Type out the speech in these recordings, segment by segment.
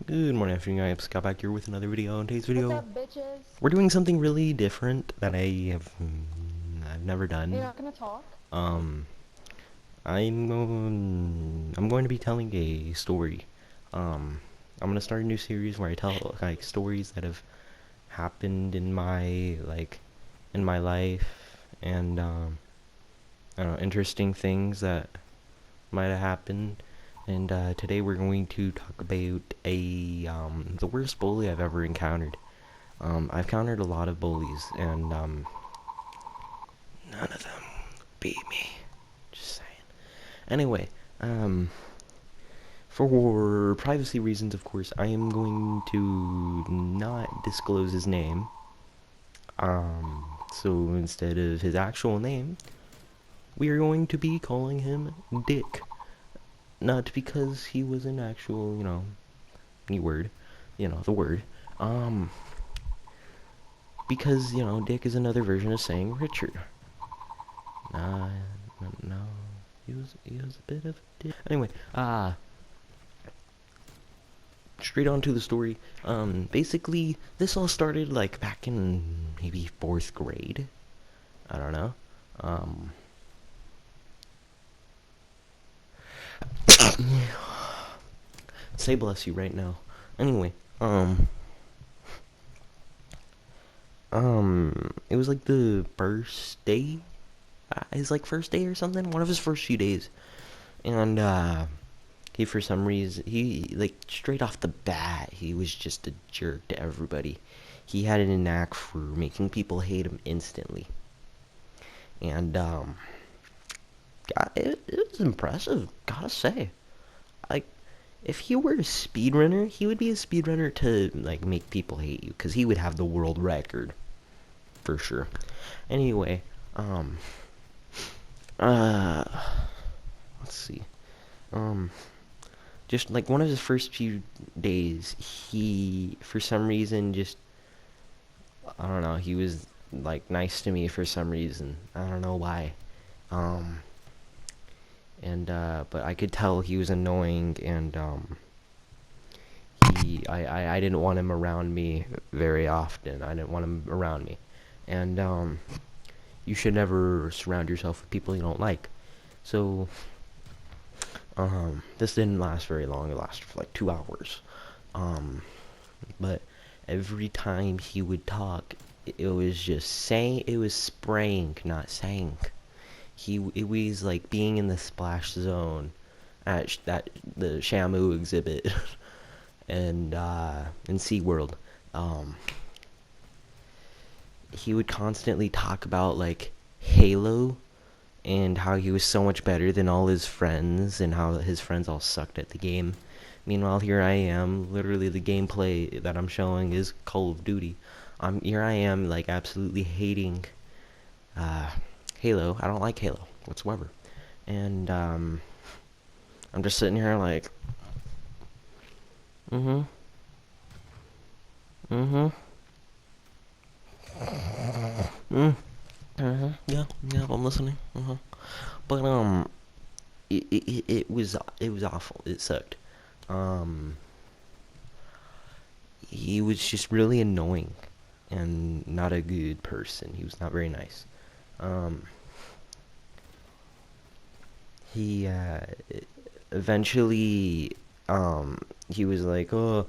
Good morning, afternoon, guys. Scott back here with another video. In today's What's video, up, bitches? we're doing something really different that I've never Are you done. not gonna talk? Um, I'm going to be telling a story. I'm gonna start a new series where I tell like stories that have happened in my life, and I don't know, interesting things that might have happened. And today we're going to talk about the worst bully I've ever encountered. I've countered a lot of bullies, and none of them beat me. Just saying. Anyway, um, for privacy reasons, of course, I am going to not disclose his name. So instead of his actual name, we are going to be calling him Dick. Not because he was an actual, any word, the word. Um, because, Dick is another version of saying Richard. Nah, no, he was a bit of a dick. Anyway, straight on to the story. Basically, this all started like back in maybe fourth grade. I don't know. Um, say bless you right now. Anyway, it was like the first day. His like first day or something. One of his first few days, and he for some reason he like straight off the bat he was just a jerk to everybody. He had a knack for making people hate him instantly, and it was impressive, gotta say. Like, if he were a speedrunner, he would be a speedrunner to like make people hate you, because he would have the world record for sure. Anyway, um, uh, let's see. Um, just like one of his first few days, he for some reason just I don't know, he was like nice to me for some reason. I don't know why. Um and but I could tell he was annoying, and I didn't want him around me very often. I didn't want him around me. And you should never surround yourself with people you don't like. So this didn't last very long. It lasted for like 2 hours. Um but every time he would talk, it was just saying, it was spraying, not saying. It was like being in the splash zone at the Shamu exhibit and in SeaWorld. Um, he would constantly talk about like Halo and how he was so much better than all his friends and how his friends all sucked at the game. Meanwhile, here I am, literally the gameplay that I'm showing is Call of Duty. Here I am, like absolutely hating uh, Halo. I don't like Halo whatsoever, and I'm just sitting here like, mm-hmm, mm-hmm, yeah, yeah, I'm listening. But it was awful. It sucked. Um, he was just really annoying and not a good person. He was not very nice. Um, he eventually he was like, "Oh,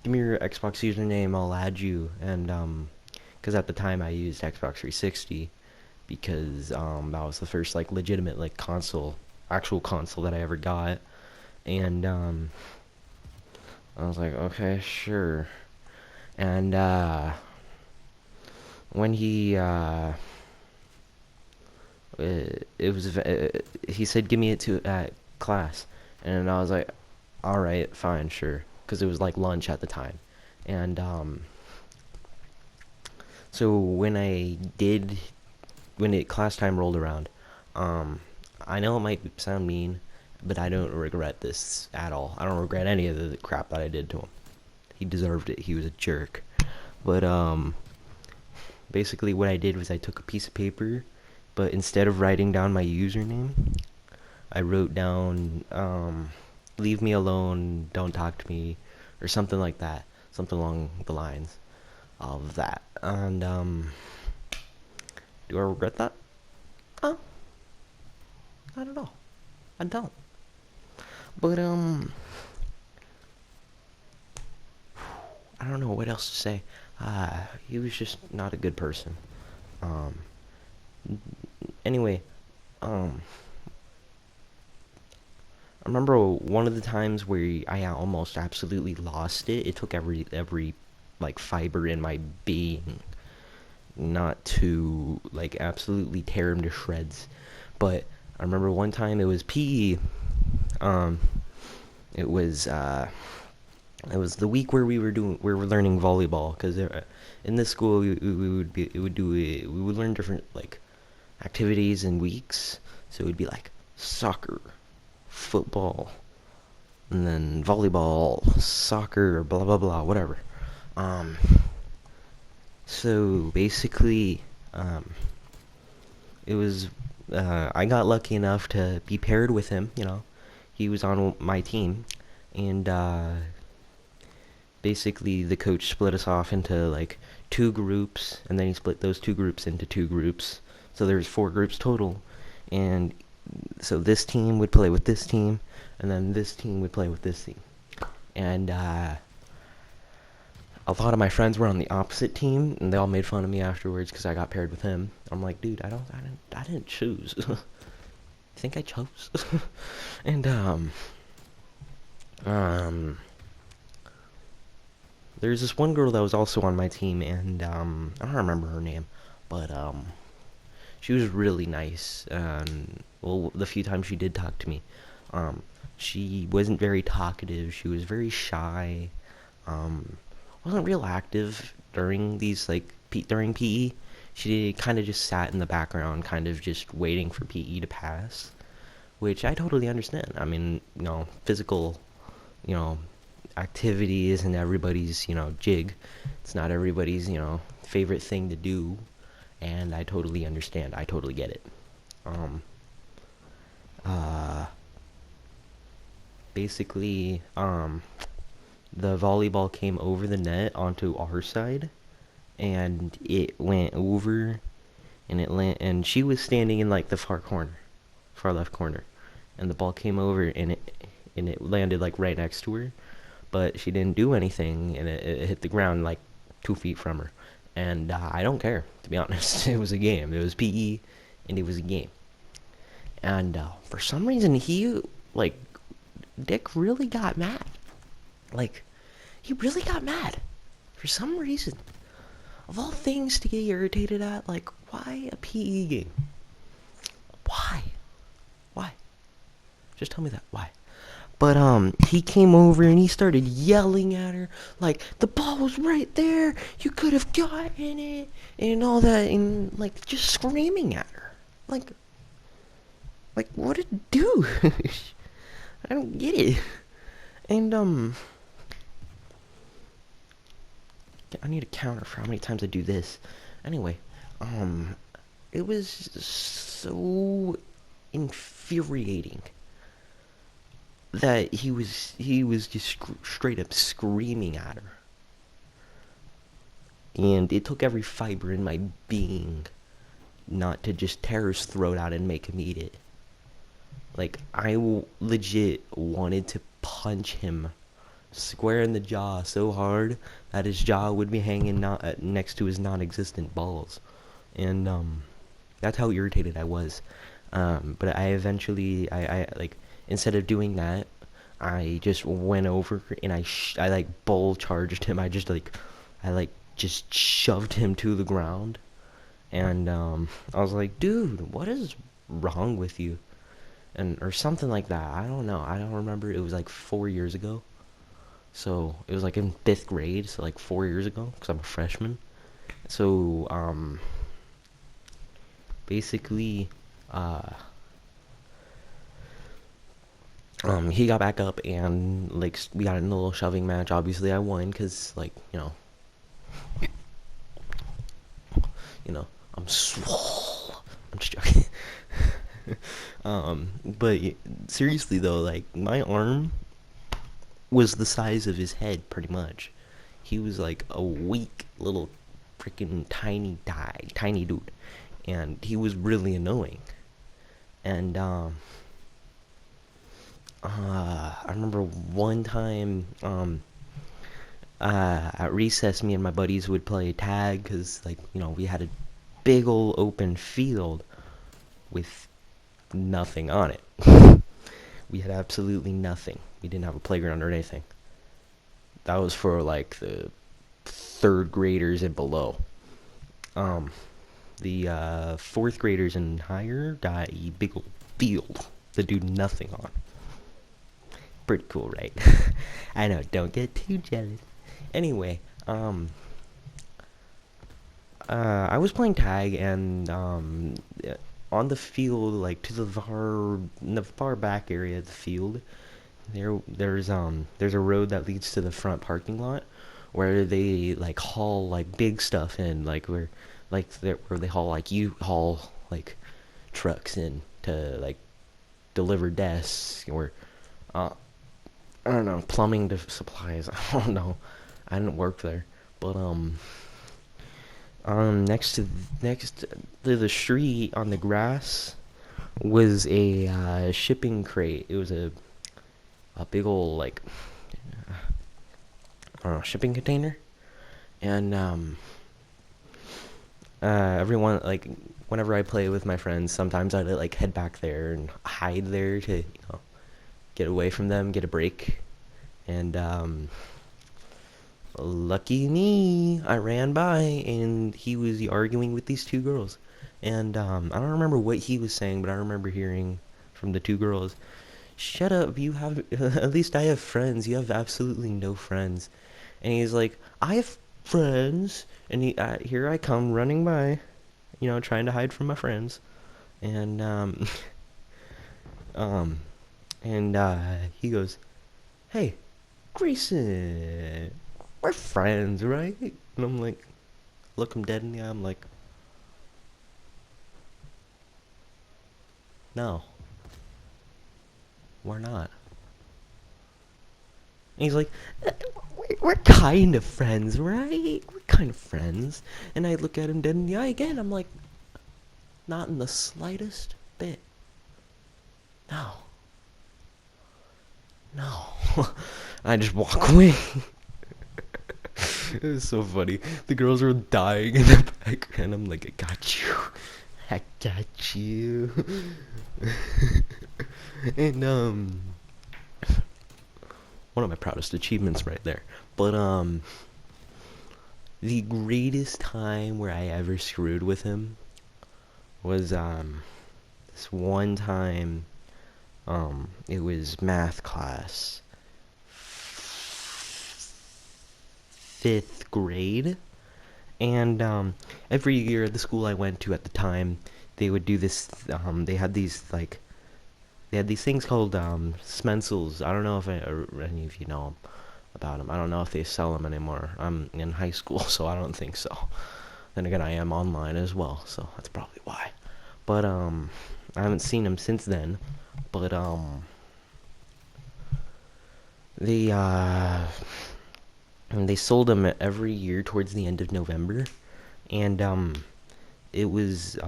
give me your Xbox username. I'll add you." And because at the time I used Xbox 360, because that was the first like legitimate like console, actual console that I ever got. And I was like, okay, sure. And when it was he said give me it to at class, and I was like, all right, fine, sure, because it was like lunch at the time. And so when it class time rolled around, um I know it might sound mean, but I don't regret this at all. I don't regret any of the crap that I did to him. He deserved it. He was a jerk. But basically what I did was I took a piece of paper, but instead of writing down my username, I wrote down leave me alone, don't talk to me, or something like that, something along the lines of that. And do I regret that? Oh, not at all. I don't. But I don't know what else to say. He was just not a good person. Um, anyway, um, I remember one of the times where I almost absolutely lost it. It took every like fiber in my being not to like absolutely tear him to shreds. But I remember one time it was PE. Um, it was uh, it was the week where we were learning volleyball because in this school we would be it would do we would learn different like activities in weeks. So it would be like soccer, football, and then volleyball, soccer, blah blah blah, whatever. Um, so basically, um, it was I got lucky enough to be paired with him. He was on my team, and basically the coach split us off into like two groups, and then he split those two groups into two groups. So there's four groups total, and so this team would play with this team, and then this team would play with this team. And a lot of my friends were on the opposite team, and they all made fun of me afterwards because I got paired with him. I'm like, dude, I didn't choose. I think I chose. And um, there's this one girl that was also on my team, and I don't remember her name, but she was really nice. Well, the few times she did talk to me, um, she wasn't very talkative. She was very shy. Um, wasn't real active during these like during PE. She kind of just sat in the background, kind of just waiting for PE to pass, which I totally understand. I mean, physical, you know, activity isn't everybody's, jig. It's not everybody's, favorite thing to do, and I totally understand. I totally get it. Um, uh, basically, the volleyball came over the net onto our side, and it went over, and she was standing in like the far left corner, and the ball came over, and it landed like right next to her, but she didn't do anything, and it hit the ground like 2 feet from her. And I don't care, to be honest. It was a game. It was PE, and it was a game. And for some reason, like, Dick really got mad. Like, he really got mad. For some reason. Of all things to get irritated at, like, why a PE game? Why? Why? Just tell me that. Why? But he came over and he started yelling at her like the ball was right there. You could have gotten it and all that, and like just screaming at her. Like what to do? I don't get it. And I need a counter for how many times I do this. Anyway, it was so infuriating that he was just straight up screaming at her, and it took every fiber in my being not to just tear his throat out and make him eat it. Like legit wanted to punch him square in the jaw so hard that his jaw would be hanging not next to his non-existent balls, and that's how irritated I was. But I eventually, I like, instead of doing that, I just went over and I like bull charged him. I just shoved him to the ground, and I was like, dude, what is wrong with you? And or something like that. I don't know. I don't remember. It was like 4 years ago. So it was like in fifth grade. So like 4 years ago, because I'm a freshman. So basically, uh, he got back up and like we got in a little shoving match. Obviously, I won because like I'm swole. I'm just joking. But seriously though, like my arm was the size of his head, pretty much. He was like a weak little freaking tiny dude, and he was really annoying. And I remember one time at recess, me and my buddies would play tag because, like, we had a big old open field with nothing on it. We had absolutely nothing. We didn't have a playground or anything. That was for like the third graders and below. Um, the fourth graders and higher got a big old field to do nothing on. Pretty cool, right? I know. Don't get too jealous. Anyway, I was playing tag, and on the field, like to in the far back area of the field, there's a road that leads to the front parking lot, where they like haul like big stuff in, like where they haul like U-Haul like trucks in to like deliver desks or uh, I don't know, plumbing supplies. I don't know. I didn't work there, but next to the street on the grass was a shipping crate. It was a big old like I don't know, shipping container, and everyone like whenever I play with my friends, sometimes I'd like head back there and hide there to get away from them, get a break, and lucky me, I ran by and he was arguing with these two girls. And I don't remember what he was saying, but I remember hearing from the two girls, "Shut up, you have at least I have friends. You have absolutely no friends." And he's like, "I have friends." And here I come running by, trying to hide from my friends. And um and he goes, "Hey, Grayson, we're friends, right?" And I'm like, look him dead in the eye. I'm like, "No, we're not." And he's like, "We're kind of friends, right? We're kind of friends." And I look at him dead in the eye again. I'm like, "Not in the slightest bit. No. No." I just walk away. It was so funny. The girls were dying in the back, and I'm like, "I got you. I got you." And one of my proudest achievements right there. But the greatest time where I ever screwed with him was this one time. It was math class, fifth grade, and every year at the school I went to at the time, they would do this. They had these things called Smensels. I don't know if any of you know about them. I don't know if they sell them anymore. I'm in high school, so I don't think so. Then again, I am online as well, so that's probably why. But I haven't seen them since then. But they and they sold them every year towards the end of November, and it was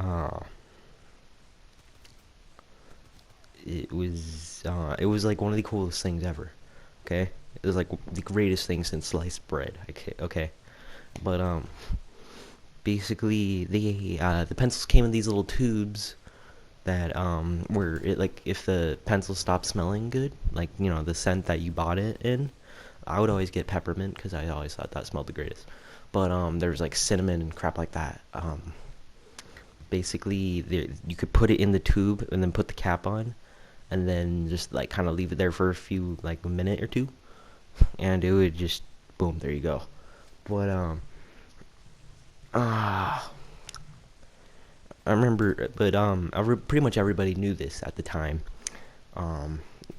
it was like one of the coolest things ever. Okay, it was like the greatest thing since sliced bread. Okay, okay, but basically the pencils came in these little tubes that were it like if the pencil stopped smelling good, like the scent that you bought it in. I would always get peppermint because I always thought that smelled the greatest. But there was like cinnamon and crap like that. Basically, you could put it in the tube and then put the cap on, and then just like kind of leave it there for a minute or two, and it would just boom, there you go. But uh, I remember, but pretty much everybody knew this at the time.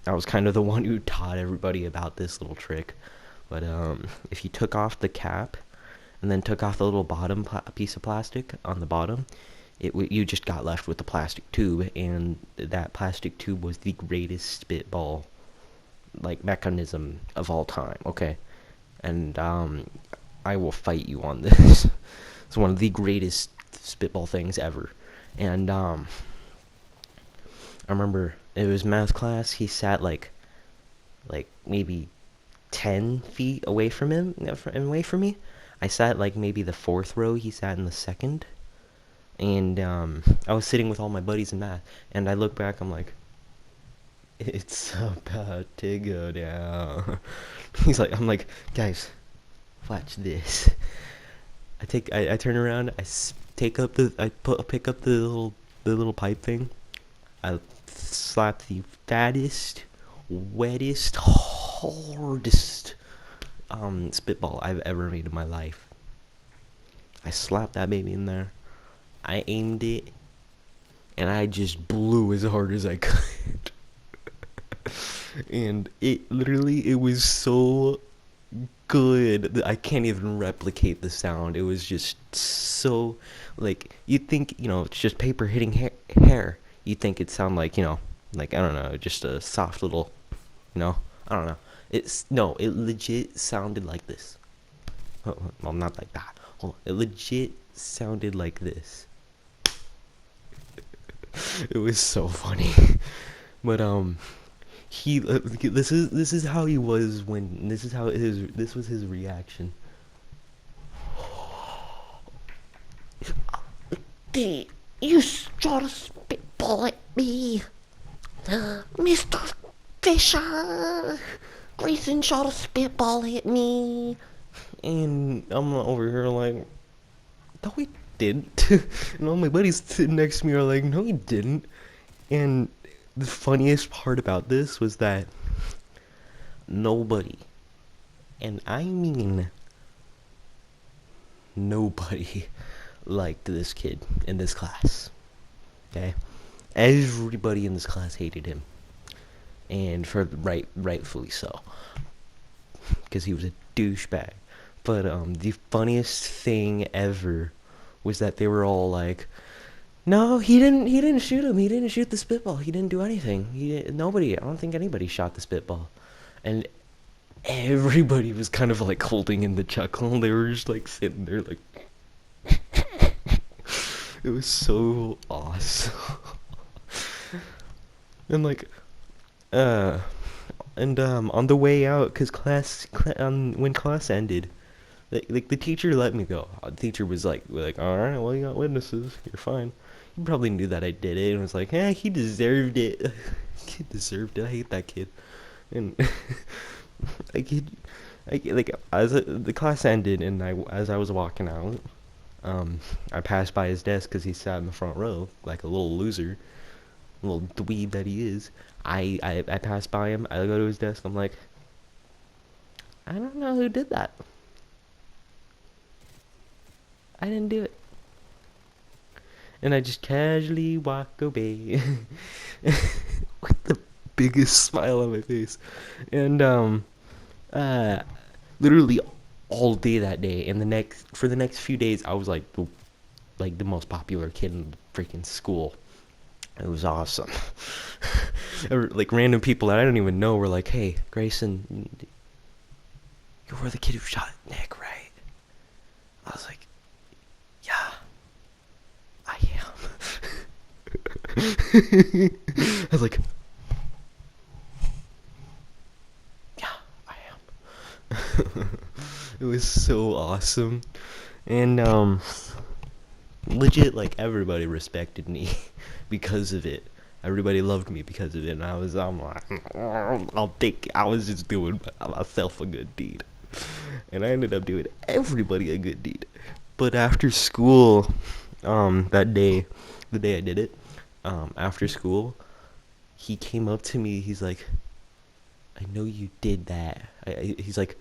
I was kind of the one who taught everybody about this little trick. But if you took off the cap and then took off the little bottom piece of plastic on the bottom, you just got left with the plastic tube, and that plastic tube was the greatest spitball like mechanism of all time. Okay, and I will fight you on this. It's one of the greatest spitball things ever. And I remember it was math class. He sat like maybe 10 feet away from him, away from me. I sat like maybe the fourth row. He sat in the second, and I was sitting with all my buddies in math. And I look back. I'm like, it's about to go down. I'm like, guys, watch this. I turn around. Pick up the little pipe thing. I slap the fattest, wettest, hardest spitball I've ever made in my life. I slapped that baby in there. I aimed it, and I just blew as hard as I could. And it was so good. I can't even replicate the sound. It was just so, like, you'd think, it's just paper hitting hair. You'd think it'd sound like, like, I don't know, just a soft little, I don't know. No, it legit sounded like this. Well, not like that. Hold on. It legit sounded like this. It was so funny. But, this is how he was when, this was his reaction. You shot a spitball at me, Mr. Fisher. Grayson shot a spitball at me, and I'm over here like, no, he didn't. And all my buddies sitting next to me are like, no, he didn't. And the funniest part about this was that nobody, and I mean nobody, liked this kid in this class. Okay, everybody in this class hated him, and for rightfully so, because he was a douchebag. But the funniest thing ever was that they were all like, "No, he didn't. He didn't shoot him. He didn't shoot the spitball. He didn't do anything. Nobody. I don't think anybody shot the spitball." And everybody was kind of like holding in the chuckle. They were just like sitting there like, it was so awesome. And like, uh, on the way out, cause when class ended, like the teacher let me go. The teacher was like, all right, well, you got witnesses, you're fine. He probably knew that I did it and was like, he deserved it. He deserved it. I hate that kid. And like as the class ended, and as I was walking out, I passed by his desk because he sat in the front row like a little loser, little dweeb that he is. I passed by him. I go to his desk. I'm like, I don't know who did that. I didn't do it. And I just casually walk away with the biggest smile on my face. And uh, literally all day that day, and for the next few days, I was like the most popular kid in the freaking school. It was awesome. Like random people that I don't even know were like, "Hey, Grayson, you were the kid who shot Nick, right?" I was like, "Yeah, I am." I was like, "Yeah, I am." It was so awesome, and legit, like, everybody respected me because of it. Everybody loved me because of it, and I'm like, I was just doing myself a good deed, and I ended up doing everybody a good deed. But after school, that day, the day I did it, after school, he came up to me. He's like, "I know you did that." He's like,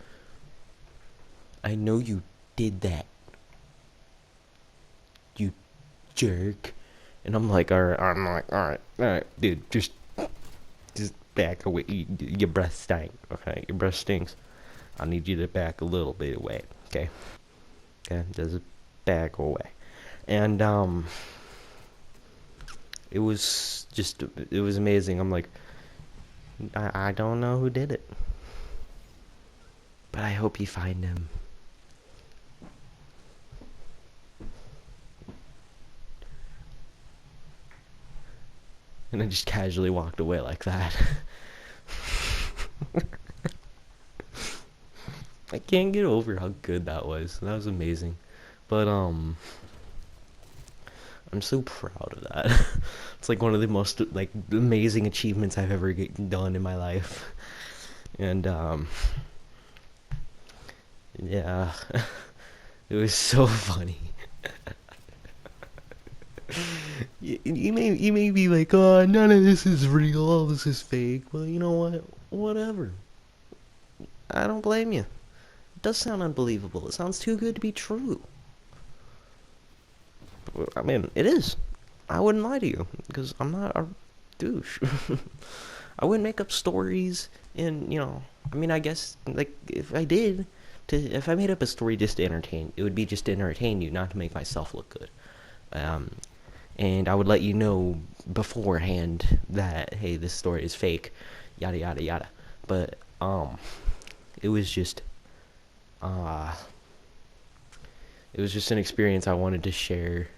"I know you did that, you jerk." And I'm like, all right, dude, just back away. Your breath stank, okay? Your breath stinks. I need you to back a little bit away, okay? Okay, just back away. And it was amazing. I'm like, I don't know who did it, but I hope you find him. And I just casually walked away like that. I can't get over how good that was. That was amazing. But I'm so proud of that. It's like one of the most like amazing achievements I've ever done in my life. And yeah, it was so funny. You may be like, oh, none of this is real, all this is fake. Well, you know what? Whatever. I don't blame you. It does sound unbelievable. It sounds too good to be true. I mean, it is. I wouldn't lie to you, because I'm not a douche. I wouldn't make up stories, and, I mean, I guess, like, if I did, if I made up a story just to entertain, it would be just to entertain you, not to make myself look good. And I would let you know beforehand that, hey, this story is fake, yada, yada, yada. But, it was just an experience I wanted to share.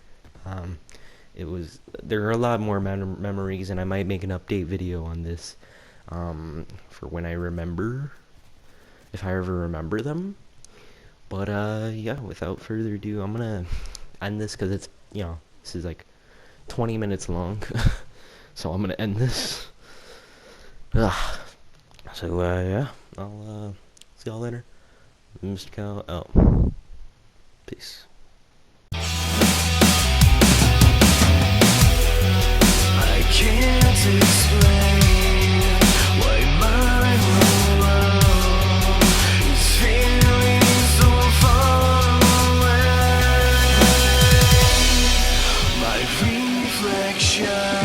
There are a lot more memories, and I might make an update video on this, for when I remember, if I ever remember them. But, yeah, without further ado, I'm gonna end this, because it's, this is like 20 minutes long. So I'm gonna end this. Ugh. So, yeah, I'll, see y'all later. Mr. Cow out. Peace. I can't explain why my whole world is feeling so far away. My reflection